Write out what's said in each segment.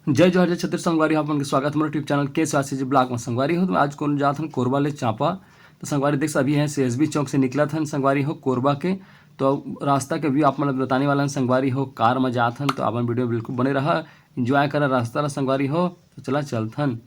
जय जोहर जय छत्तीस संगवारी आप मन के स्वागत मोर यूट्यूब चैनल के स्वास्थ्य जी ब्लॉग में संगवारी हो। तो आज कौन जात हम कोरबा ले चांपा। तो संगवारी देख अभी हैं सीएसबी चौक से निकला था संगवारी हो कोरबा के। तो रास्ता के व्यू आप मतलब बताने वाला संगवारी हो कार में जात हन। तो अपन वीडियो बिल्कुल बने रहा, इंजॉय करा रास्ता ला संगवारी हो। तो चला चलथन।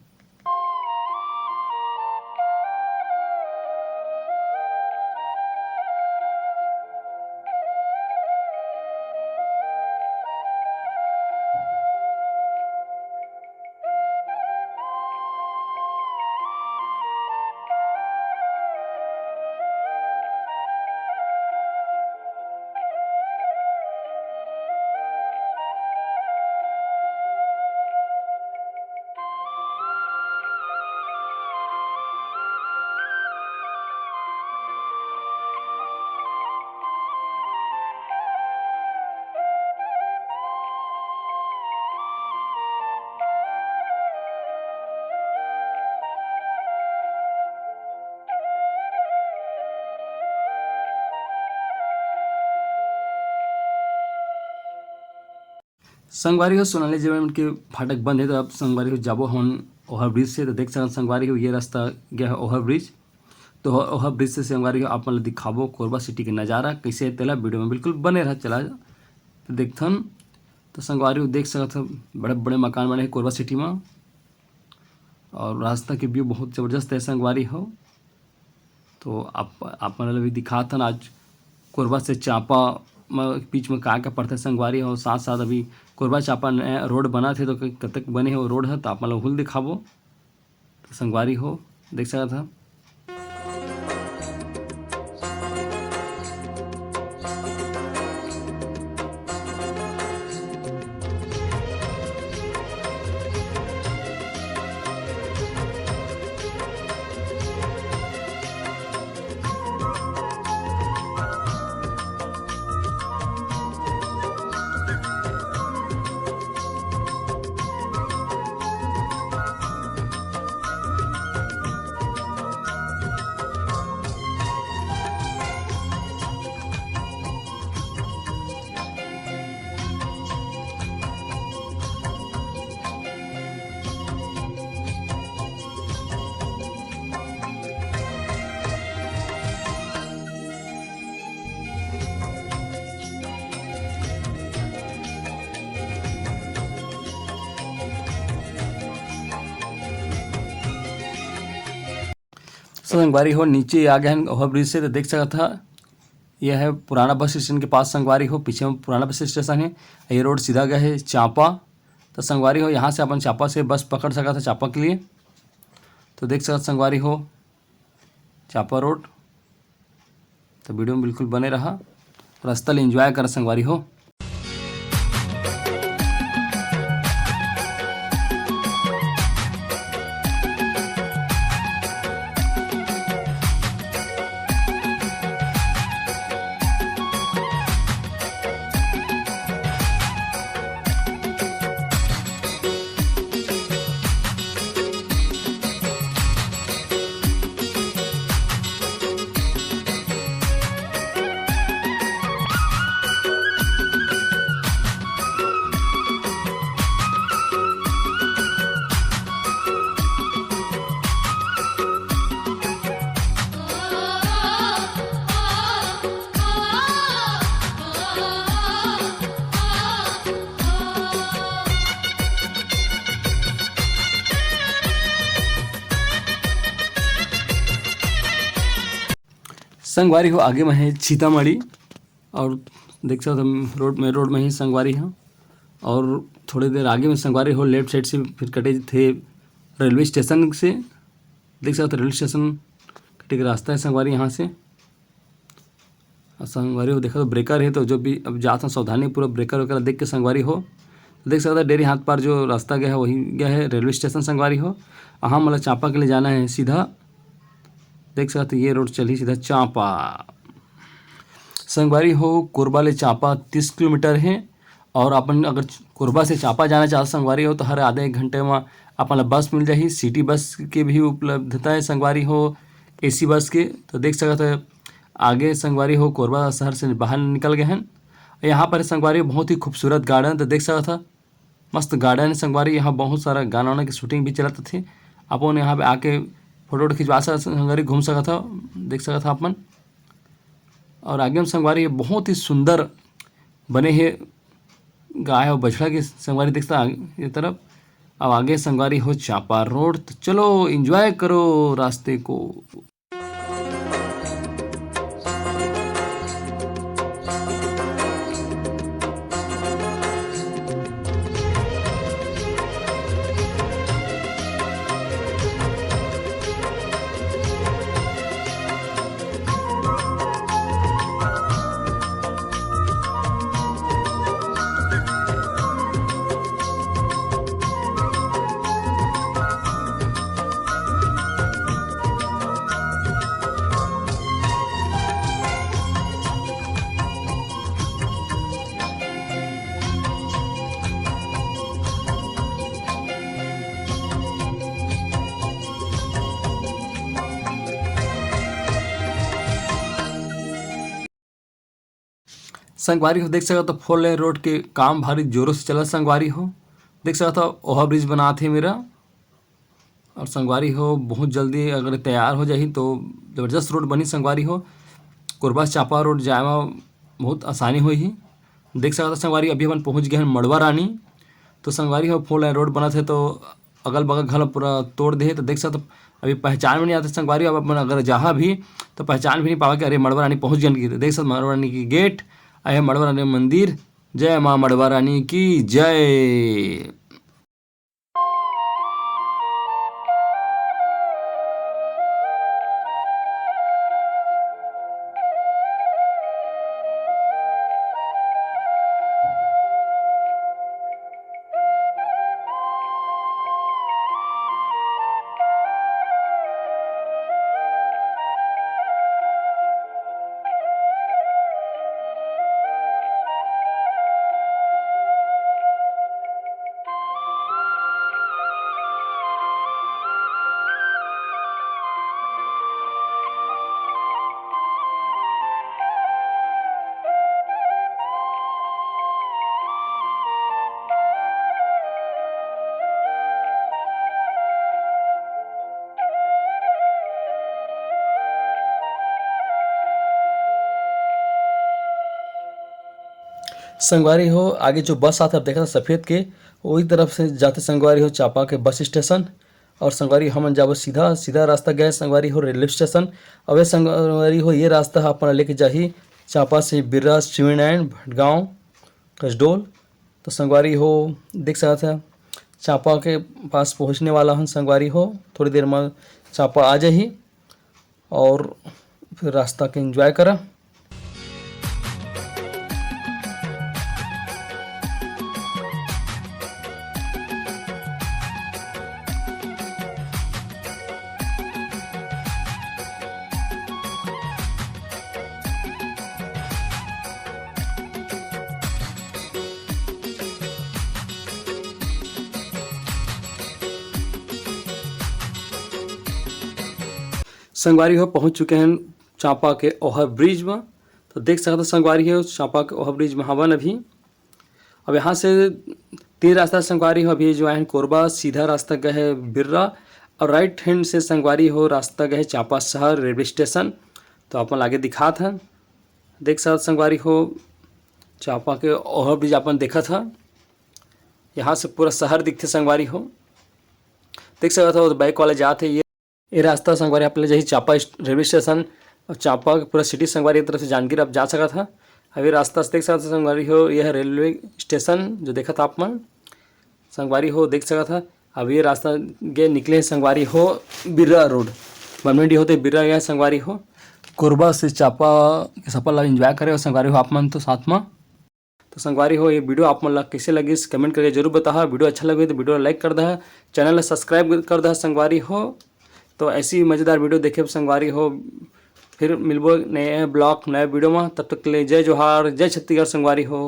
संगवारी हो सोनाली जीवन के फाटक बंद है। तो अब संगवारी हो जाबो हम ओवर ब्रिज से। तो देख सकते संगवारी हो ये रास्ता गया है ओवर ब्रिज। तो ओवर ब्रिज से संगवारी हो आप मतलब दिखाबो कोरबा सिटी के नज़ारा कैसे है तेला वीडियो में बिल्कुल बने रहा। चला तो देखथन। तो संगवारी हो देख सकते बड़े बड़े मकान बने हैं कोरबा सिटी में और रास्ता के व्यू बहुत ज़बरदस्त है संगवारी हो। तो आप मतलब भी दिखाथन आज कोरबा से चांपा बीच में का पड़ता है संगवारी हो। साथ साथ अभी कोरबा चांपा नया रोड बना थे तो कब तक बने हो रोड है। तो आप मतलब हुल दिखाबो। तो संगवारी हो देख सकता था। संगवारी हो नीचे आ गए हैं ओवर ब्रिज से। तो देख सकता था यह है पुराना बस स्टेशन के पास संगवारी हो। पीछे में पुराना बस स्टेशन है। ये रोड सीधा गया है चांपा। तो संगवारी हो यहाँ से अपन चांपा से बस पकड़ सका था चांपा के लिए। तो देख सकते संगवारी हो चांपा रोड। तो वीडियो में बिल्कुल बने रहा, रास्ता ले एंजॉय कर संगवारी हो। संगवारी हो आगे में है सीतामढ़ी और देख सकते हो रोड में ही संगवारी हो। और थोड़ी देर आगे में संगवारी हो लेफ्ट साइड से फिर कटे थे रेलवे स्टेशन से। देख सकते रेलवे स्टेशन कटे का रास्ता है संगवारी यहाँ से। और संगवारी हो देखा तो ब्रेकर है। तो जो भी अब जाता सावधानी पूरा ब्रेकर वगैरह देख के संगवारी हो। तो देख सकते डेरी हाथ पार जो रास्ता गया है वही गया है रेलवे स्टेशन संगवारी हो। हाँ मतलब चांपा के लिए जाना है सीधा। देख सकते ये रोड चली सीधा चांपा। संगवारी हो कोरबा ले चांपा 30 किलोमीटर है। और अपन अगर कोरबा से चांपा जाना चाहते संगवारी हो तो हर आधे एक घंटे में अपन बस मिल जाही। सिटी बस के भी उपलब्धता है संगवारी हो एसी बस के। तो देख सकते हैं आगे संगवारी हो कोरबा शहर से बाहर निकल गए हैं। यहाँ पर संगवारी बहुत ही खूबसूरत गार्डन तो देख सकता था। मस्त गार्डन है संगवारी। यहाँ बहुत सारा गाना वाना की शूटिंग भी चलत थे। अपन यहाँ पे आके फोटो वोटो खिंचवा सकत संगवारी, घूम सकत हो, देख सकत हो अपन। और आगे में संगवारी बहुत ही सुंदर बने है गाय और बछड़ा के संगवारी दिखता आगे ये तरफ। अब आगे संगवारी हो चापा रोड, तो चलो एंजॉय करो रास्ते को। संगवारी हो देख सकत हो 4 लेन रोड के काम भारी जोरों से चलत संगवारी हो। देख सकत हो ओहा ब्रिज बनात हे मेरा। और संगवारी हो बहुत जल्दी अगर तैयार हो जाही तो ज़बरदस्त रोड बनी संगवारी हो। कोरबा से चापा रोड जाए में बहुत आसानी होही। देख सकत हो संगवारी अभी अपन पहुँच गए हैं मड़वा रानी। तो संगवारी हो 4 लेन रोड बनत है तो अगल बगल घल पूरा तोड़ दे। तो देख सकत हो अभी पहचान में नहीं आते संगवारी। अब अपन अगर जहाँ भी तो पहचान भी नहीं पावा कि अरे मड़वा रानी पहुँच गए की। तो देख सकते मड़वा रानी की गेट, आए मड़वा रानी मंदिर। जय माँ मड़वा रानी की जय। संगवारी हो आगे जो बस आता है देखा था सफ़ेद के, वही तरफ से जाते संगवारी हो चापा के बस स्टेशन। और संगवारी हमन जाबो सीधा सीधा रास्ता गए संगवारी हो रेलवे स्टेशन। अवे संगवारी हो ये रास्ता अपना लेके जाही चापा से बिर्रा, शिवनारायण, भटगांव, कसडोल। तो संगवारी हो देख सकते हैं चापा के पास पहुंचने वाला हूँ संगवारी हो। थोड़ी देर में चापा आ जाही और फिर रास्ता के एंजॉय करा। संगवारी हो पहुंच चुके हैं चांपा के ओवर ब्रिज में। तो देख सकते हो संगवारी हो चांपा के ओवर ब्रिज में हवन अभी। अब यहाँ से 3 रास्ता संगवारी हो। अभी जो है कोरबा सीधा रास्ता गए है बिर्रा, और राइट हैंड से संगवारी हो रास्ता गए चांपा शहर रेलवे स्टेशन। तो अपन आगे दिखा था देख सकते संगवारी हो चांपा के ओवर ब्रिज अपन देखा था। यहाँ से पूरा शहर दिखते संगवारी हो देख सकते हो। बाइक वाले जाते ये रास्ता संगवारी आप ले जाइए चांपा रेलवे स्टेशन और चांपा पूरा सिटी संगवारी की तरफ से जांजगीर आप जा सका था। अभी रास्ता से देख सकते संगवारी हो यह रेलवे स्टेशन जो देखा था आप मन संगवारी हो देख सका था। अब ये रास्ता गए निकले संगवारी हो बिर्रा रोड बनमेंडी होते बिर्रा गया संगवारी हो। कोरबा से चांपा के सफर ला एंजॉय करे और संगवारी हो आप मन तो साथ में। तो संगवारी हो ये वीडियो आप मन ला कैसे लगी कमेंट करके जरूर बता। वीडियो अच्छा लगे तो वीडियो लाइक कर दे, चैनल सब्सक्राइब कर दे संगवारी हो। तो ऐसी मज़ेदार वीडियो देखे संगवारी हो। फिर मिलबो नए ब्लॉग नए वीडियो में, तब तक के लिए जय जोहार, जय छत्तीसगढ़ संगवारी हो।